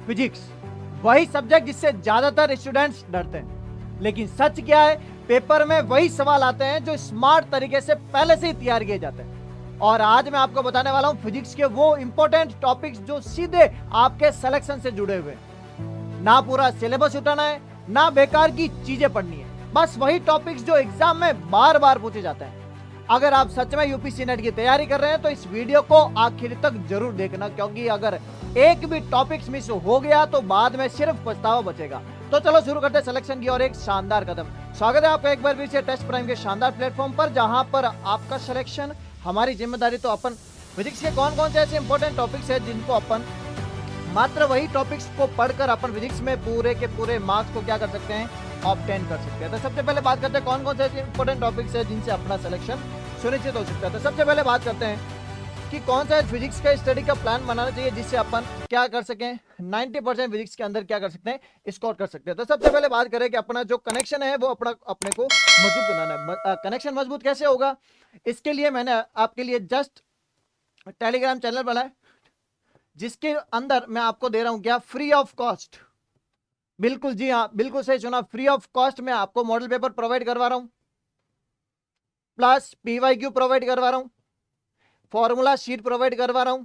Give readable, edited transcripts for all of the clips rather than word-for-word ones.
Physics वही subject जिससे ज्यादातर स्टूडेंट्स डरते हैं, लेकिन सच क्या है, पेपर में वही सवाल आते हैं जो स्मार्ट तरीके से पहले से ही तैयार किए जाते हैं। और आज मैं आपको बताने वाला हूं फिजिक्स के वो इंपॉर्टेंट टॉपिक्स जो सीधे आपके सिलेक्शन से जुड़े हुए हैं। ना पूरा सिलेबस उठाना है, ना बेकार की चीजें पढ़नी है, बस वही टॉपिक्स जो एग्जाम में बार बार पूछे जाते हैं। अगर आप सच में यूपीएससी नेट की तैयारी कर रहे हैं तो इस वीडियो को आखिर तक जरूर देखना, क्योंकि अगर एक भी टॉपिक्स मिस हो गया तो बाद में सिर्फ पछतावा बचेगा। तो चलो शुरू करते हैं सिलेक्शन की और एक शानदार कदम। स्वागत है आपका एक बार फिर से टेस्ट प्राइम के शानदार प्लेटफॉर्म पर, जहां पर आपका सिलेक्शन हमारी जिम्मेदारी। तो अपन फिजिक्स के कौन कौन से ऐसे इंपॉर्टेंट टॉपिक्स है जिनको अपन मात्र वही टॉपिक्स को पढ़कर अपन फिजिक्स में पूरे के पूरे मार्क्स को क्या कर सकते हैं, ऑब्टेन कर सकते हैं। तो सबसे पहले बात करते हैं कौन कौन से ऐसे इंपॉर्टेंट टॉपिक्स है जिनसे अपना सिलेक्शन सुनिश्चित हो सकता है। तो सबसे पहले बात करते हैं कि कौन सा फिजिक्स का स्टडी का प्लान बनाना चाहिए जिससे अपन क्या कर सकें, 90% फिजिक्स के अंदर क्या कर सकते हैं, स्कोर कर सकते हैं। तो सबसे पहले बात करें कि अपना जो कनेक्शन है वो अपने को मजबूत बनाना है। कनेक्शन मजबूत कैसे होगा, इसके लिए मैंने आपके लिए जस्ट टेलीग्राम चैनल बनाया, जिसके अंदर मैं आपको दे रहा हूं क्या, फ्री ऑफ कॉस्ट। बिल्कुल जी हाँ, बिल्कुल सही सुना, फ्री ऑफ कॉस्ट मैं आपको मॉडल पेपर प्रोवाइड करवा रहा हूं, प्लस पीवाईक्यू प्रोवाइड करवा रहा हूं, फॉर्मूला शीट प्रोवाइड करवा रहा हूं।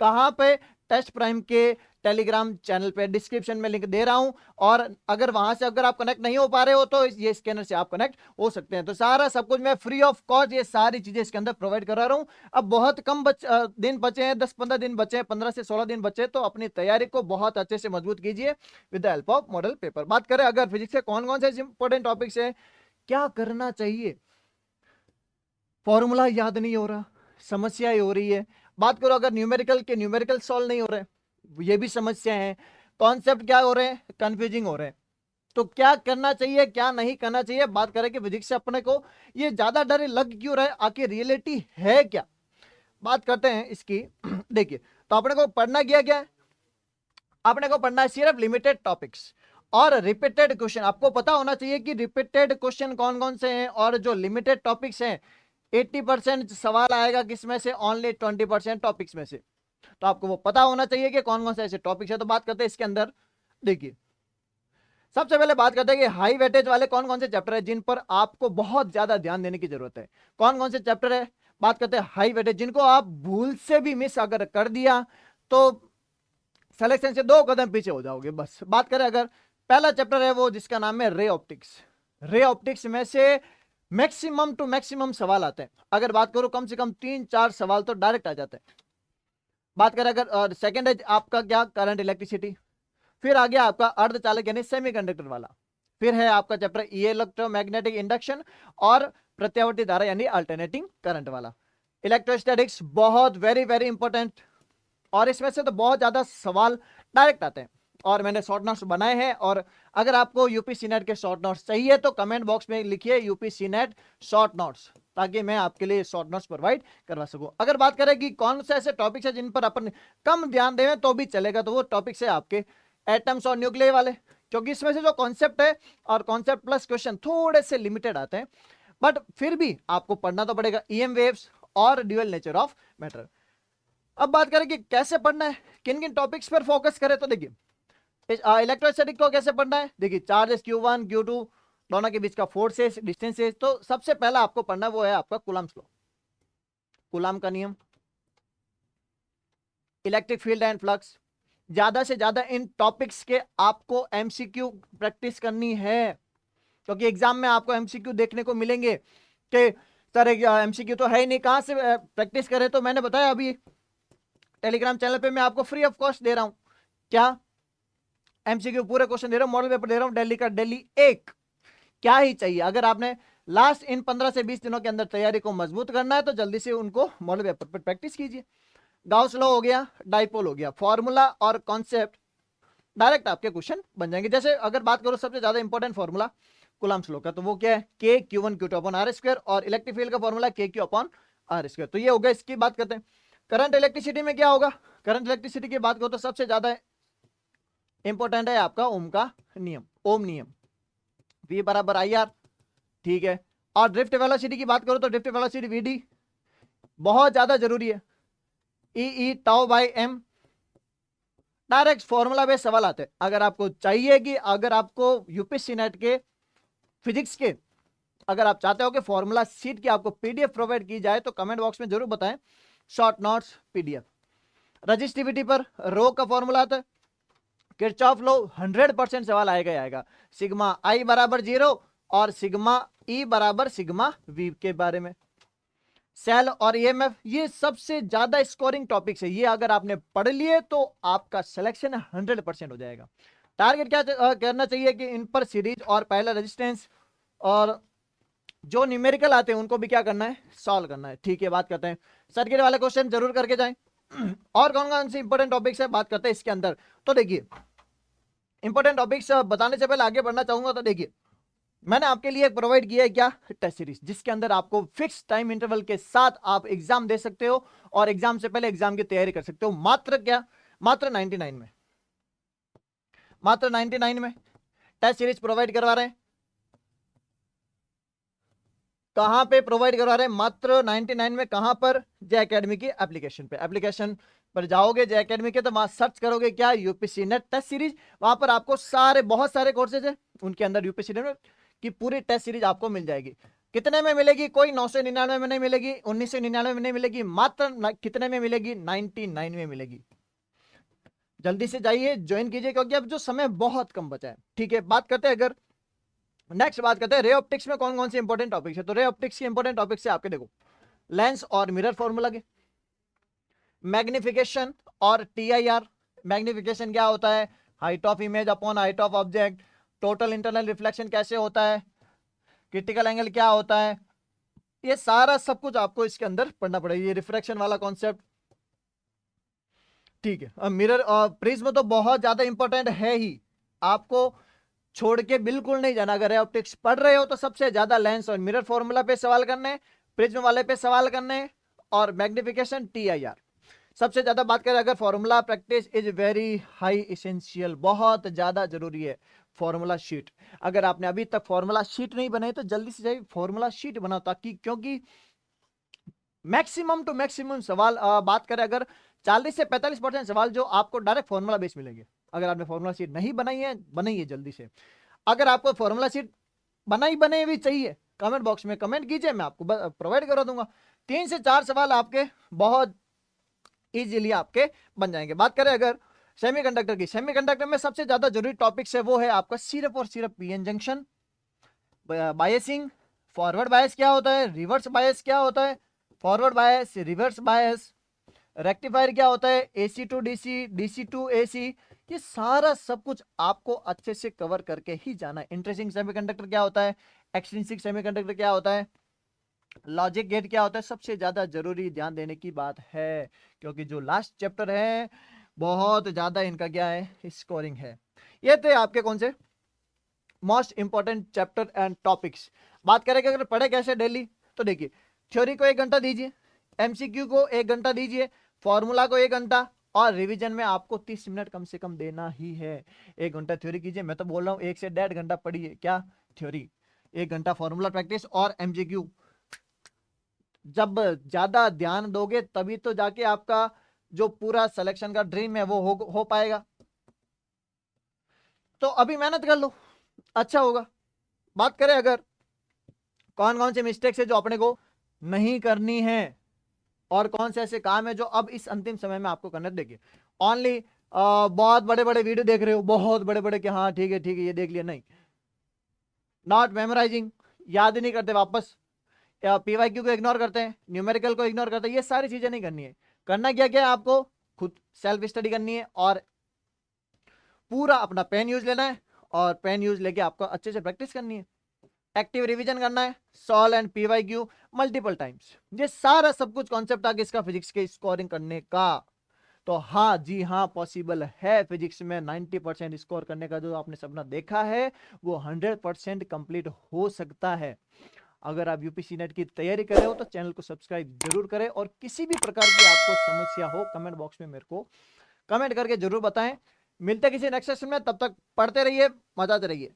कहां पे, टेस्ट प्राइम के टेलीग्राम चैनल पे, डिस्क्रिप्शन में लिंक दे रहा हूं। और अगर वहां से अगर आप कनेक्ट नहीं हो पा रहे हो तो ये स्कैनर से आप कनेक्ट हो सकते हैं। तो सारा सब कुछ मैं फ्री ऑफ कॉस्ट ये सारी चीजें इसके अंदर प्रोवाइड करा रहा हूं। अब बहुत कम दिन बचे हैं, 10-15 दिन बचे हैं, 15 से 16 दिन बचे, तो अपनी तैयारी को बहुत अच्छे से मजबूत कीजिए with the help of model paper. बात करें अगर फिजिक्स के कौन कौन से इंपॉर्टेंट टॉपिक्स है, क्या करना चाहिए, फॉर्मूला याद नहीं हो रहा, समस्याएं हो रही है। बात करो अगर न्यूमेरिकल के न्यूमेरिकल सॉल्व नहीं हो रहे, ये भी समस्या है। कॉन्सेप्ट क्या हो रहे हैं, कंफ्यूजिंग हो रहे हैं। तो क्या करना चाहिए, क्या नहीं करना चाहिए। बात करें कि फिजिक्स से अपने को ये ज्यादा डर लग क्यों रहा है, आखिर रियलिटी है क्या, बात करते हैं इसकी। देखिए, तो अपने को पढ़ना क्या है, अपने को पढ़ना है सिर्फ लिमिटेड टॉपिक्स और रिपीटेड क्वेश्चन। आपको पता होना चाहिए कि रिपीटेड क्वेश्चन कौन कौन से हैं, और जो लिमिटेड टॉपिक्स हैं 80% सवाल आएगा किसमें से, ओनली 20% टॉपिक्स में से। तो आपको वो पता होना चाहिए कि कौन कौन से ऐसे टॉपिक्स है। तो बात करते हैं इसके अंदर। देखिए, सबसे पहले बात करते हैं कि हाई वेटेज वाले कौन कौन से चैप्टर है जिन पर आपको बहुत ज्यादा ध्यान देने की जरूरत है। कौन कौन से चैप्टर है, बात करते हैं हाई वेटेज, जिनको आप भूल से भी मिस अगर कर दिया तो सिलेक्शन से 2 कदम पीछे हो जाओगे बस। बात करें अगर पहला चैप्टर है वो जिसका नाम है रे ऑप्टिक्स। रे ऑप्टिक्स में से मैक्सिमम टू मैक्सिमम सवाल आते हैं। अगर बात करो कम से कम 3-4 सवाल तो डायरेक्ट आ जाते हैं। बात करें अगर सेकंड है आपका क्या, करंट इलेक्ट्रिसिटी। फिर आ गया आपका अर्धचालक यानी सेमीकंडक्टर वाला। फिर है आपका चैप्टर इलेक्ट्रोमैग्नेटिक इंडक्शन और प्रत्यावर्ती धारा यानी अल्टरनेटिंग करंट वाला। इलेक्ट्रोस्टैटिक्स बहुत वेरी वेरी इंपॉर्टेंट, और इसमें से तो बहुत ज्यादा सवाल डायरेक्ट आते हैं और मैंने शॉर्ट नोट्स बनाए हैं। और अगर आपको यूपीएससी नेट के शॉर्ट नोट्स चाहिए तो कमेंट बॉक्स में लिखिए यूपीएससी नेट शॉर्ट नोट्स, ताकि मैं आपके लिए शॉर्ट नोट्स प्रोवाइड करवा सकूं। अगर बात करें कि कौन से ऐसे टॉपिक्स है जिन पर अपन कम ध्यान दें तो भी चलेगा, तो वो टॉपिक्स है आपके एटम्स और न्यूक्लियर वाले, क्योंकि इसमें से जो कॉन्सेप्ट है और कॉन्सेप्ट प्लस क्वेश्चन थोड़े से लिमिटेड आते हैं, बट फिर भी आपको पढ़ना तो पड़ेगा। ईएम वेव्स और ड्यूअल नेचर ऑफ मैटर। अब बात करें कि कैसे पढ़ना है, किन किन टॉपिक्स पर फोकस करें। तो देखिए, इलेक्ट्रोस्टैटिक को कैसे पढ़ना है, देखिए चार्जेस Q1 Q2 दोनों के बीच का फोर्सेस डिस्टेंसेस। तो सबसे पहला आपको पढ़ना वो है आपका कूलम्स लॉ, कूलम का नियम, इलेक्ट्रिक फील्ड एंड फ्लक्स। ज्यादा से ज्यादा इन टॉपिक्स के आपको एमसीक्यू प्रैक्टिस करनी है, क्योंकि एग्जाम में आपको एमसीक्यू देखने को मिलेंगे कि सर एमसीक्यू तो है ही नहीं, कहां से प्रैक्टिस करें। तो मैंने बताया अभी टेलीग्राम चैनल पे मैं आपको फ्री ऑफ कॉस्ट दे रहा हूं, क्या एमसीक्यू पूरे क्वेश्चन दे रहा हूं, मॉडल पेपर दे रहा हूं दिल्ली का, दिल्ली एक। क्या ही चाहिए, अगर आपने लास्ट इन 15 से 20 दिनों के अंदर तैयारी को मजबूत करना है तो जल्दी से उनको मॉडल पेपर पर प्रैक्टिस कीजिए। गाउस लॉ हो गया, डाइपोल हो गया, फॉर्मूला और कॉन्सेप्ट डायरेक्ट आपके क्वेश्चन बन जाएंगे। जैसे अगर बात करो सबसे ज्यादा इंपॉर्टेंट फॉर्मूला कूलम्स लॉ का, तो वो क्या है, k Q1 Q2 upon r square, और इलेक्ट्रिक फील्ड का formula k q upon r square. तो ये हो गया। इसकी बात करते हैं करंट इलेक्ट्रिसिटी में क्या होगा। करंट इलेक्ट्रिसिटी की बात करो तो सबसे ज्यादा इंपॉर्टेंट है आपका ओम का नियम, ओम नियम, V बराबर IR, ठीक है। और ड्रिफ्ट वेलोसिटी की बात करो तो ड्रिफ्ट वेलोसिटी VD बहुत ज्यादा जरूरी है, E tau by M direct formula based सवाल आते हैं। अगर आपको चाहिए कि अगर आपको यूपीएससी नेट के फिजिक्स के अगर आप चाहते हो कि फॉर्मूला शीट की आपको पीडीएफ प्रोवाइड की जाए तो कमेंट बॉक्स में जरूर बताएं, शॉर्ट नोट्स पीडीएफ। रजिस्टिविटी पर रो का फॉर्मूला आता है, किरचॉफ लॉ 100% सवाल आएगा ही आएगा। सिग्मा आई बराबर 0 और सिग्मा ई बराबर सिग्मा वी के बारे में। सेल और ईएमएफ ये सबसे ज्यादा स्कोरिंग टॉपिक्स है, ये अगर आपने पढ़ लिए तो आपका सिलेक्शन 100% हो जाएगा। टारगेट क्या करना चाहिए कि इन पर सीरीज और पहला रेजिस्टेंस और जो न्यूमेरिकल आते हैं उनको भी क्या करना है, सॉल्व करना है। ठीक है, बात करते हैं सर्किट वाले क्वेश्चन जरूर करके जाएं। और कौन कौन से इंपॉर्टेंट टॉपिक्स है बात करते हैं इसके अंदर। तो देखिए इंपॉर्टेंट टॉपिक्स बताने से पहले आगे बढ़ना चाहूंगा, तो देखिए मैंने आपके लिए प्रोवाइड किया है क्या, टेस्ट सीरीज, जिसके अंदर आपको फिक्स टाइम इंटरवल के साथ आप एग्जाम दे सकते हो और एग्जाम से पहले एग्जाम की तैयारी कर सकते हो। मात्र क्या, मात्र 99 में, मात्र 99 में टेस्ट सीरीज प्रोवाइड करवा रहे हैं। कहां पे प्रोवाइड करवा रहे हैं, मात्र 99 में। कहां पर, जे एकेडमी की एप्लीकेशन पे। एप्लीकेशन पर जाओगे जे एकेडमी के, तो वहां सर्च करोगे क्या, यूपीएससी नेट टेस्ट सीरीज। वहां पर आपको सारे बहुत सारे कोर्सेज है, उनके अंदर यूपीएससी नेट की पूरी टेस्ट सीरीज आपको मिल जाएगी। कितने में मिलेगी, कोई 999 में नहीं मिलेगी, 1999 में नहीं मिलेगी, मात्र कितने में मिलेगी, 99 में मिलेगी। जल्दी से जाइए ज्वाइन कीजिए, क्योंकि अब जो समय बहुत कम बचा है। ठीक है, बात करते हैं अगर नेक्स्ट बात करते हैं रे ऑप्टिक्स में कौन कौन से इंपॉर्टेंट टॉपिक्स है। तो रे ऑप्टिक्स के इंपॉर्टेंट टॉपिक्स है आपके, देखो लेंस और मिरर फॉर्मूला के, मैग्निफिकेशन और टीआईआर। मैग्निफिकेशन क्या होता है, height of image upon height of object. Total internal reflection कैसे होता है, क्रिटिकल एंगल क्या होता है, ये सारा सब कुछ आपको इसके अंदर पढ़ना पड़ेगा। ये रिफ्रैक्शन वाला कॉन्सेप्ट, ठीक है। अब मिरर और प्रिज्म तो बहुत ज्यादा इंपॉर्टेंट है ही, आपको छोड़ के बिल्कुल नहीं जाना। अगर ऑप्टिक्स पढ़ रहे हो तो सबसे ज्यादा लेंस और मिरर फॉर्मूला पे सवाल करने, प्रिज्म वाले पे सवाल करने, और मैग्निफिकेशन टीआईआर सबसे ज्यादा बात करें। अगर formula practice is very high essential, बहुत ज्यादा जरूरी है फॉर्मूला शीट। अगर आपने अभी तक फॉर्मूला शीट नहीं बनाई तो जल्दी से जाइए फॉर्मूला शीट बनाओ, ताकि क्योंकि मैक्सिमम टू मैक्सिमम सवाल बात करें अगर 40 से 45% सवाल जो आपको डायरेक्ट फॉर्मूला बेस मिलेंगे। अगर आपने फॉर्मूला शीट नहीं बनाई है, बनाइए जल्दी से। अगर आपको फॉर्मूला शीट बने भी चाहिए, कमेंट बॉक्स में कमेंट कीजिए, मैं आपको प्रोवाइड करा दूंगा। 3 से 4 सवाल आपके बहुत इजीली आपके बन जाएंगे। बात करें अगर सेमीकंडक्टर की, सेमीकंडक्टर में सबसे ज्यादा जरूरी टॉपिक है वो है आपका सिर्फ और सिर्फ PN junction, biasing, forward bias क्या होता है, रिवर्स बायस क्या होता है, forward bias, reverse bias, rectifier क्या होता है, AC to DC, DC to AC, ये सारा सब कुछ आपको अच्छे से कवर करके ही जाना है। इंट्रिंसिक सेमीकंडक्टर क्या होता है, एक्सट्रिंसिक सेमीकंडक्टर क्या होता है, लॉजिक गेट क्या होता है, सबसे ज्यादा जरूरी ध्यान देने की बात है, क्योंकि जो लास्ट चैप्टर है बहुत ज्यादा इनका क्या है, स्कोरिंग है। ये थे आपके कौन से most important chapter and topics. बात करें कि अगर पढ़े कैसे डेली, तो देखिए थ्योरी को 1 घंटा दीजिए, एमसीक्यू को 1 घंटा दीजिए, फॉर्मूला को 1 घंटा, और रिवीजन में आपको 30 मिनट कम से कम देना ही है। 1 घंटा थ्योरी कीजिए, मैं तो बोल रहा हूँ 1 से 1.5 घंटा पढ़िए क्या, थ्योरी, 1 घंटा फॉर्मूला प्रैक्टिस और एमसीक्यू। जब ज्यादा ध्यान दोगे तभी तो जाके आपका जो पूरा सिलेक्शन का ड्रीम है वो हो पाएगा। तो अभी मेहनत कर लो, अच्छा होगा। बात करें अगर कौन कौन से मिस्टेक्स है जो अपने को नहीं करनी है, और कौन से ऐसे काम है जो अब इस अंतिम समय में आपको करना है। देखिए ओनली बहुत बड़े बड़े वीडियो देख रहे हो, बहुत बड़े बड़े कि हाँ ठीक है ये देख लिया, नहीं, नॉट मेमोराइजिंग, याद ही नहीं करते वापस, पीवाईक्यू को इग्नोर करते हैं, न्यूमेरिकल को इग्नोर करते हैं, ये सारी चीजें नहीं करनी है। करना क्या क्या है, आपको खुद सेल्फ स्टडी करनी है और पूरा अपना पेन यूज लेना है, और पेन यूज लेके आपको अच्छे से प्रैक्टिस करनी है, एक्टिव रिवीजन करना है, solve and PYQ multiple times. ये सारा सब कुछ कॉन्सेप्ट आगे इसका फिजिक्स के स्कोरिंग करने का। तो हाँ जी हाँ, पॉसिबल है फिजिक्स में 90% स्कोर करने का। जो आपने सपना देखा है वो 100% कंप्लीट हो सकता है। अगर आप यूपीएससी नेट की तैयारी कर रहे हो तो चैनल को सब्सक्राइब जरूर करें, और किसी भी प्रकार की आपको समस्या हो कमेंट बॉक्स में मेरे को कमेंट करके जरूर बताएं। मिलते किसी नेक्स्ट सेशन में, तब तक पढ़ते रहिए, मजाते रहिए।